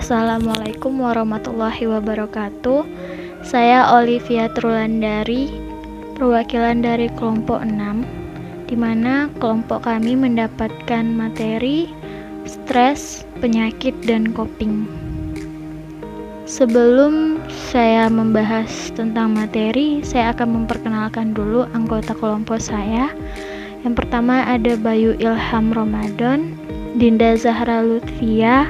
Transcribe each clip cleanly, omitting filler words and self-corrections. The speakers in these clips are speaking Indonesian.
Assalamualaikum warahmatullahi wabarakatuh. Saya Olivia Trulandari, perwakilan dari kelompok 6, di mana kelompok kami mendapatkan materi stres, penyakit, dan coping. Sebelum saya membahas tentang materi, saya akan memperkenalkan dulu anggota kelompok saya. Yang pertama ada Bayu Ilham Ramadan, Dinda Zahra Lutfia,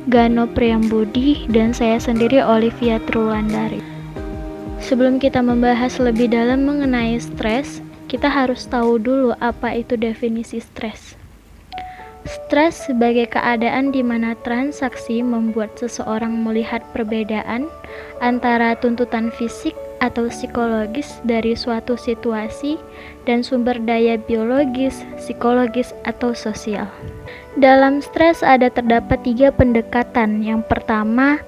Gano Priyambudi, dan saya sendiri Olivia Trulandari. Sebelum kita membahas lebih dalam mengenai stres, kita harus tahu dulu apa itu definisi stres. Stres sebagai keadaan di mana transaksi membuat seseorang melihat perbedaan antara tuntutan fisik atau psikologis dari suatu situasi dan sumber daya biologis, psikologis, atau sosial. Dalam stres terdapat 3 pendekatan. Yang pertama,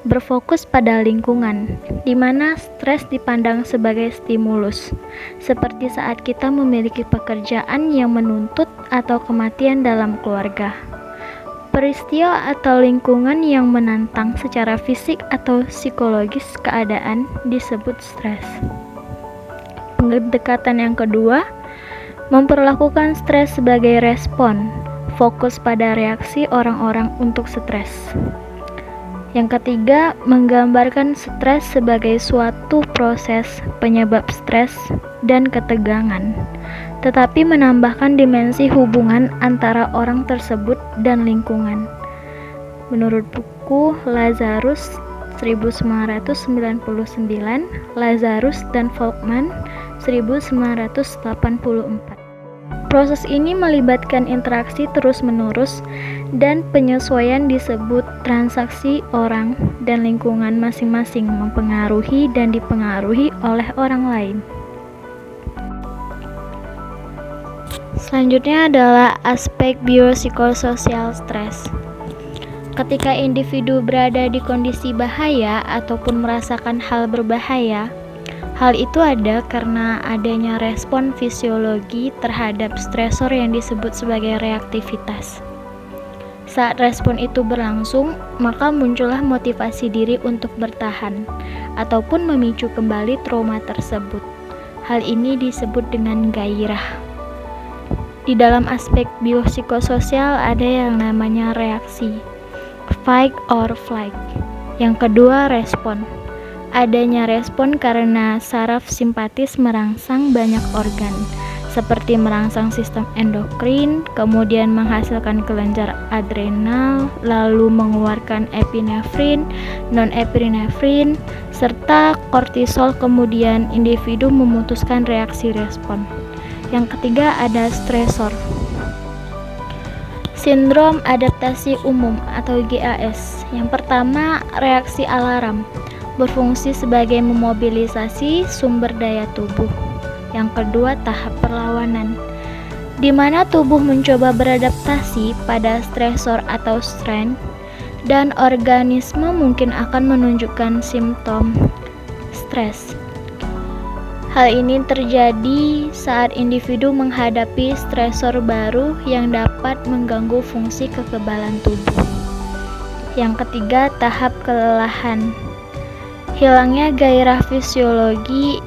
berfokus pada lingkungan, di mana stres dipandang sebagai stimulus, seperti saat kita memiliki pekerjaan yang menuntut atau kematian dalam keluarga. Peristiwa atau lingkungan yang menantang secara fisik atau psikologis keadaan disebut stres. Pendekatan yang kedua, memperlakukan stres sebagai respon, fokus pada reaksi orang-orang untuk stres. Yang ketiga, menggambarkan stres sebagai suatu proses penyebab stres dan ketegangan, tetapi menambahkan dimensi hubungan antara orang tersebut dan lingkungan. Menurut buku Lazarus 1999, Lazarus dan Volkmann 1984. Proses ini melibatkan interaksi terus-menerus dan penyesuaian disebut transaksi orang dan lingkungan masing-masing mempengaruhi dan dipengaruhi oleh orang lain. Selanjutnya adalah aspek biopsikososial stres. Ketika individu berada di kondisi bahaya ataupun merasakan hal berbahaya, hal itu ada karena adanya respon fisiologi terhadap stresor yang disebut sebagai reaktivitas. Saat respon itu berlangsung, maka muncullah motivasi diri untuk bertahan ataupun memicu kembali trauma tersebut. Hal ini disebut dengan gairah. Di dalam aspek biopsikososial ada yang namanya reaksi, fight or flight. Yang kedua, respon. Adanya respon karena saraf simpatis merangsang banyak organ, seperti merangsang sistem endokrin, kemudian menghasilkan kelenjar adrenal, lalu mengeluarkan epinefrin, non-epinefrin, serta kortisol, kemudian individu memutuskan reaksi respon. Yang ketiga ada stresor. Sindrom adaptasi umum atau GAS. Yang pertama, reaksi alarm, berfungsi sebagai memobilisasi sumber daya tubuh. Yang kedua, tahap perlawanan, di mana tubuh mencoba beradaptasi pada stresor atau strain, dan organisme mungkin akan menunjukkan simptom stres. Hal ini terjadi saat individu menghadapi stresor baru yang dapat mengganggu fungsi kekebalan tubuh. Yang ketiga, tahap kelelahan. Hilangnya gairah fisiologi,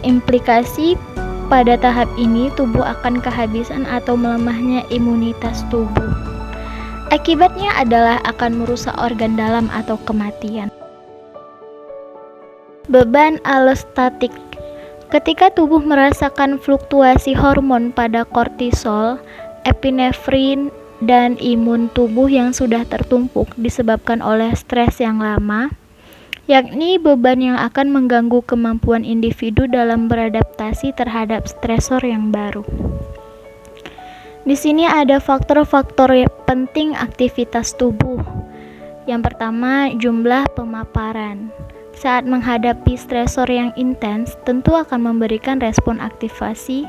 implikasi pada tahap ini tubuh akan kehabisan atau melemahnya imunitas tubuh. Akibatnya adalah akan merusak organ dalam atau kematian. Beban alostatik. Ketika tubuh merasakan fluktuasi hormon pada kortisol, epinefrin, dan imun tubuh yang sudah tertumpuk disebabkan oleh stres yang lama, yakni beban yang akan mengganggu kemampuan individu dalam beradaptasi terhadap stresor yang baru. Di sini ada faktor-faktor penting aktivitas tubuh. Yang pertama, jumlah pemaparan. Saat menghadapi stresor yang intens, tentu akan memberikan respon aktivasi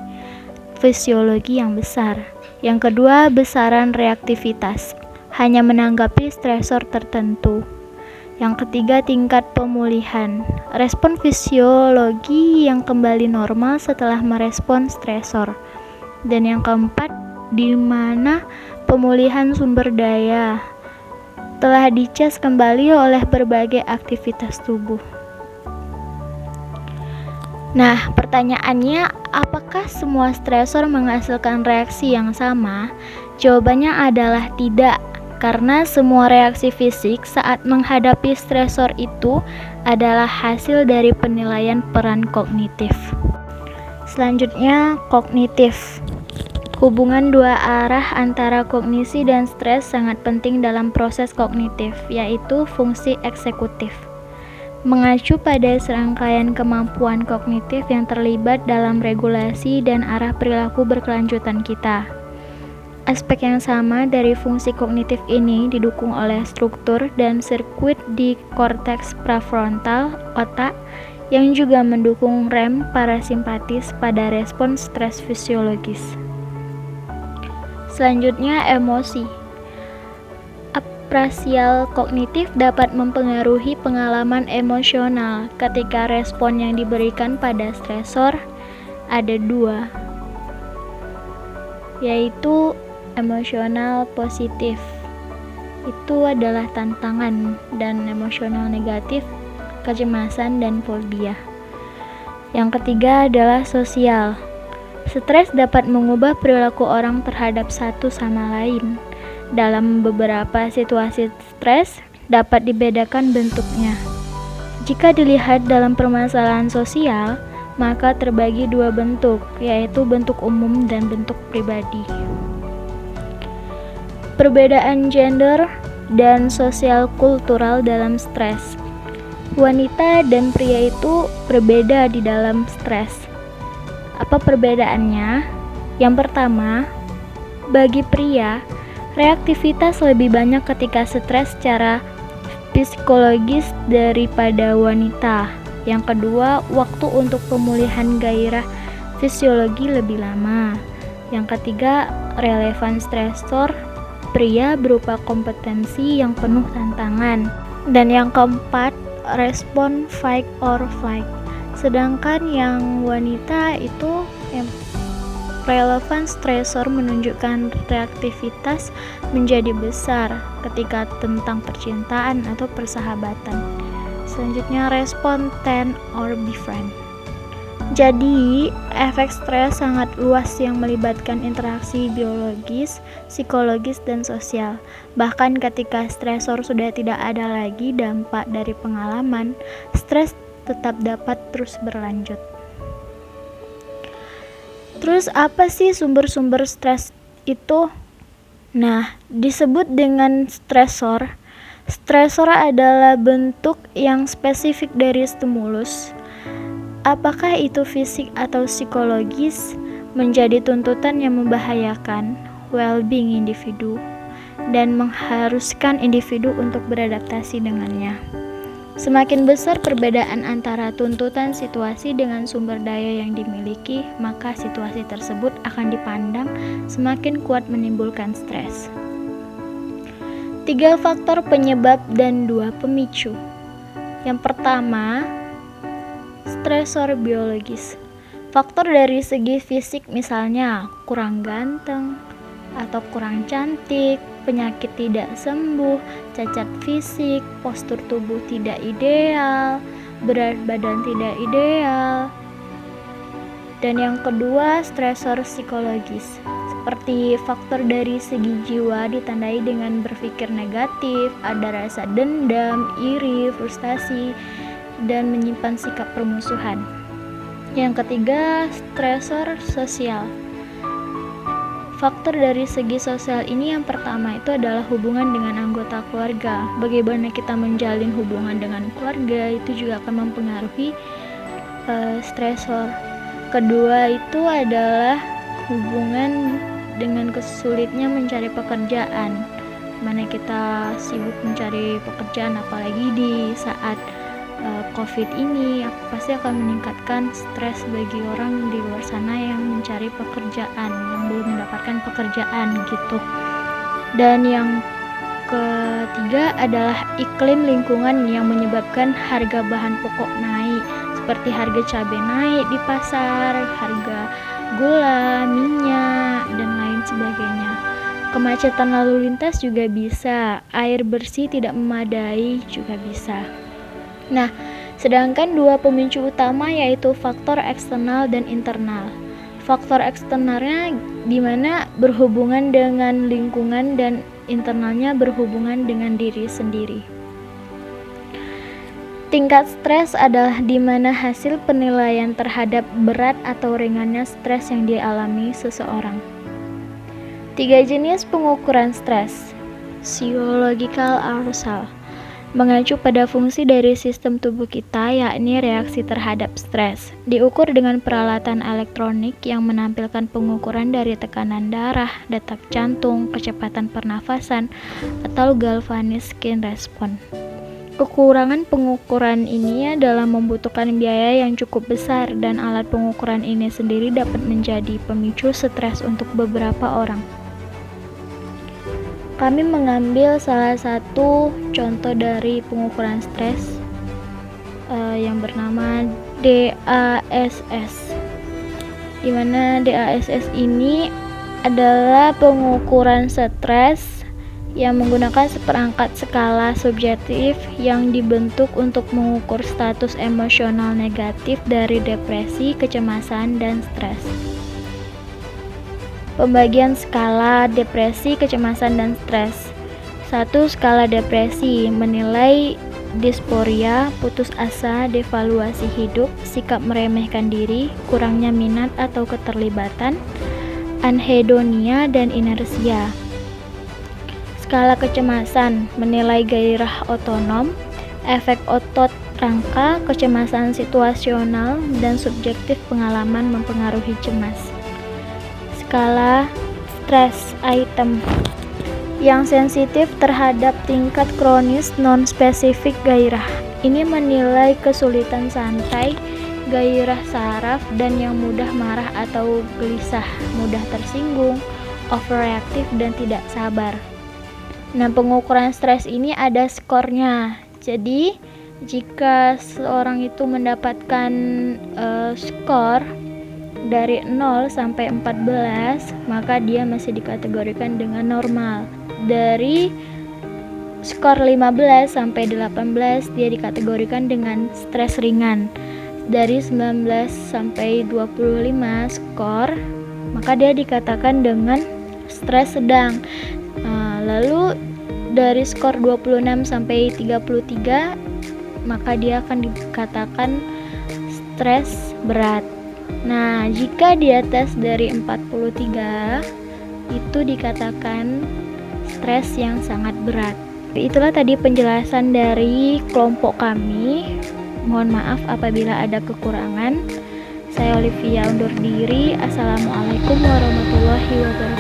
fisiologi yang besar. Yang kedua, besaran reaktivitas, hanya menanggapi stresor tertentu. Yang ketiga, tingkat pemulihan, respon fisiologi yang kembali normal setelah merespon stresor. Dan yang keempat, di mana pemulihan sumber daya telah dicas kembali oleh berbagai aktivitas tubuh. Nah, pertanyaannya, apakah semua stresor menghasilkan reaksi yang sama? Jawabannya adalah tidak, karena semua reaksi fisik saat menghadapi stresor itu adalah hasil dari penilaian peran kognitif. Selanjutnya, kognitif. Hubungan dua arah antara kognisi dan stres sangat penting dalam proses kognitif, yaitu fungsi eksekutif. Mengacu pada serangkaian kemampuan kognitif yang terlibat dalam regulasi dan arah perilaku berkelanjutan kita. Aspek yang sama dari fungsi kognitif ini didukung oleh struktur dan sirkuit di korteks prefrontal otak yang juga mendukung rem parasimpatis pada respons stres fisiologis. Selanjutnya, emosi. Apresial kognitif dapat mempengaruhi pengalaman emosional ketika respon yang diberikan pada stresor ada dua, yaitu emosional positif, itu adalah tantangan, dan emosional negatif, kecemasan dan fobia. Yang ketiga adalah sosial. Stres dapat mengubah perilaku orang terhadap satu sama lain. Dalam beberapa situasi stres dapat dibedakan bentuknya. Jika dilihat dalam permasalahan sosial, maka terbagi dua bentuk, yaitu bentuk umum dan bentuk pribadi. Perbedaan gender dan sosial kultural dalam stres. Wanita dan pria itu berbeda di dalam stres. Apa perbedaannya? Yang pertama, bagi pria, reaktivitas lebih banyak ketika stres secara psikologis daripada wanita. Yang kedua, waktu untuk pemulihan gairah fisiologi lebih lama. Yang ketiga, relevan stresor pria berupa kompetensi yang penuh tantangan. Dan yang keempat, respon fight or flight. Sedangkan yang wanita itu relevan stresor menunjukkan reaktivitas menjadi besar ketika tentang percintaan atau persahabatan. Selanjutnya, respon tend or befriend. Jadi, efek stres sangat luas yang melibatkan interaksi biologis, psikologis, dan sosial. Bahkan ketika stresor sudah tidak ada lagi dampak dari pengalaman, stres tetap dapat terus berlanjut. Terus apa sih sumber-sumber stres itu? Nah, disebut dengan stresor. Stresor adalah bentuk yang spesifik dari stimulus. Apakah itu fisik atau psikologis, menjadi tuntutan yang membahayakan well-being individu dan mengharuskan individu untuk beradaptasi dengannya. Semakin besar perbedaan antara tuntutan situasi dengan sumber daya yang dimiliki, maka situasi tersebut akan dipandang semakin kuat menimbulkan stres. 3 faktor penyebab dan 2 pemicu. Yang pertama, stresor biologis. Faktor dari segi fisik misalnya kurang ganteng atau kurang cantik, penyakit tidak sembuh, cacat fisik, postur tubuh tidak ideal, berat badan tidak ideal. Dan yang kedua, stresor psikologis. Seperti faktor dari segi jiwa ditandai dengan berpikir negatif, ada rasa dendam, iri, frustasi, dan menyimpan sikap permusuhan. Yang ketiga, stresor sosial. Faktor dari segi sosial ini yang pertama itu adalah hubungan dengan anggota keluarga. Bagaimana kita menjalin hubungan dengan keluarga itu juga akan mempengaruhi stresor. Kedua itu adalah hubungan dengan kesulitnya mencari pekerjaan. Mana kita sibuk mencari pekerjaan, apalagi di saat COVID ini pasti akan meningkatkan stres bagi orang di luar sana yang mencari pekerjaan, yang belum mendapatkan pekerjaan gitu. Dan yang ketiga adalah iklim lingkungan yang menyebabkan harga bahan pokok naik, seperti harga cabai naik di pasar, harga gula, minyak, dan lain sebagainya. Kemacetan lalu lintas juga bisa, air bersih tidak memadai juga bisa. Nah, sedangkan dua pemicu utama yaitu faktor eksternal dan internal. Faktor eksternalnya di mana berhubungan dengan lingkungan dan internalnya berhubungan dengan diri sendiri. Tingkat stres adalah di mana hasil penilaian terhadap berat atau ringannya stres yang dialami seseorang. 3 jenis pengukuran stres. Physiological arousal mengacu pada fungsi dari sistem tubuh kita, yakni reaksi terhadap stres. Diukur dengan peralatan elektronik yang menampilkan pengukuran dari tekanan darah, detak jantung, kecepatan pernafasan, atau galvanic skin response. Kekurangan pengukuran ini adalah membutuhkan biaya yang cukup besar, dan alat pengukuran ini sendiri dapat menjadi pemicu stres untuk beberapa orang. Kami mengambil salah satu contoh dari pengukuran stres yang bernama DASS, di mana DASS ini adalah pengukuran stres yang menggunakan seperangkat skala subjektif yang dibentuk untuk mengukur status emosional negatif dari depresi, kecemasan, dan stres. Pembagian skala depresi, kecemasan, dan stres. 1. Skala depresi menilai disporia, putus asa, devaluasi hidup, sikap meremehkan diri, kurangnya minat atau keterlibatan, anhedonia, dan inersia. Skala kecemasan menilai gairah otonom, efek otot rangka, kecemasan situasional, dan subjektif pengalaman mempengaruhi cemas. Skala stres item yang sensitif terhadap tingkat kronis non-spesifik gairah. Ini menilai kesulitan santai, gairah saraf, dan yang mudah marah atau gelisah, mudah tersinggung, overreaktif, dan tidak sabar. Nah, pengukuran stres ini ada skornya. Jadi, jika seorang itu mendapatkan skor dari 0 sampai 14, maka dia masih dikategorikan dengan normal. Dari skor 15 sampai 18, dia dikategorikan dengan stres ringan. Dari 19 sampai 25 skor, maka dia dikatakan dengan stres sedang. Lalu dari skor 26 sampai 33, maka dia akan dikatakan stres berat. Nah, jika di atas dari 43, itu dikatakan stres yang sangat berat. Itulah tadi penjelasan dari kelompok kami. Mohon maaf apabila ada kekurangan. Saya Olivia undur diri. Assalamualaikum warahmatullahi wabarakatuh.